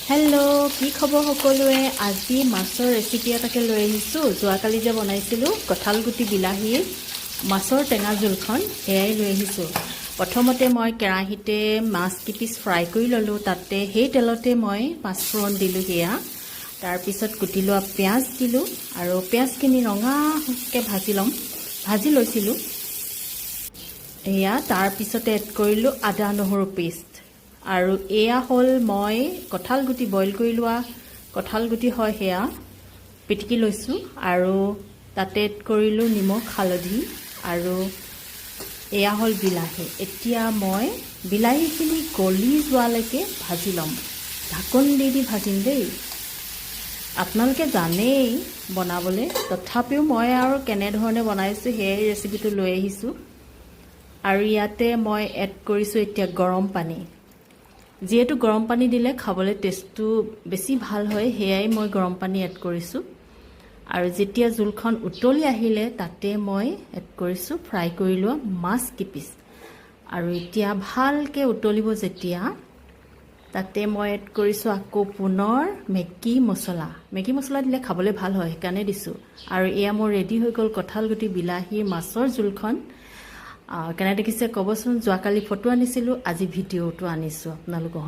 hello' কি খবৰ সকলোৱে আজি মাছৰ ৰেচিপি এটাকে লৈ আহিছোঁ যোৱাকালি যে বনাইছিলোঁ কঁঠাল গুটি বিলাহীৰ মাছৰ টেঙা জোলখন এয়াই লৈ আহিছোঁ প্ৰথমতে মই কেৰাহীতে মাছ কিপিচ ফ্ৰাই কৰি ল'লোঁ তাতে সেই তেলতে মই পাঁচফোৰণ দিলোঁ সেয়া তাৰপিছত কুটি লোৱা পিঁয়াজ দিলোঁ আৰু পিঁয়াজখিনি ৰঙাকৈ ভাজি লৈছিলোঁ এয়া তাৰপিছতে এড কৰিলোঁ আদা নহৰু পেষ্ট আৰু এয়া হ'ল মই কঁঠাল গুটি বইল কৰি লোৱা কঁঠাল গুটি হয় সেয়া পিটিকি লৈছোঁ আৰু তাতে এড কৰিলোঁ নিমখ হালধি আৰু এয়া হ'ল বিলাহী এতিয়া মই বিলাহীখিনি গলি যোৱালৈকে ভাজি ল'ম ঢাকন দি ভাজিম দেই আপোনালোকে জানেই বনাবলৈ তথাপিও মই আৰু কেনেধৰণে বনাইছোঁ সেই ৰেচিপিটো লৈ আহিছোঁ আৰু ইয়াতে মই এড কৰিছোঁ এতিয়া গৰম পানী যিহেতু গৰম পানী দিলে খাবলৈ টেষ্টটো বেছি ভাল হয় সেয়াই মই গৰম পানী এড কৰিছোঁ আৰু যেতিয়া জোলখন উতলি আহিলে তাতে মই এড কৰিছোঁ ফ্ৰাই কৰি লোৱা মাছ কিপিচ আৰু এতিয়া ভালকৈ উতলিব যেতিয়া তাতে মই এড কৰিছোঁ আকৌ পুনৰ মেগী মছলা দিলে খাবলৈ ভাল হয় সেইকাৰণে দিছোঁ আৰু এয়া মোৰ ৰেডি হৈ গ'ল কঁঠাল গুটি বিলাহীৰ মাছৰ জোলখন কেনে দেখিছে ক'বচোন যোৱাকালি ফটো আনিছিলোঁ আজি ভিডিঅ'টো আনিছোঁ আপোনালোকৰ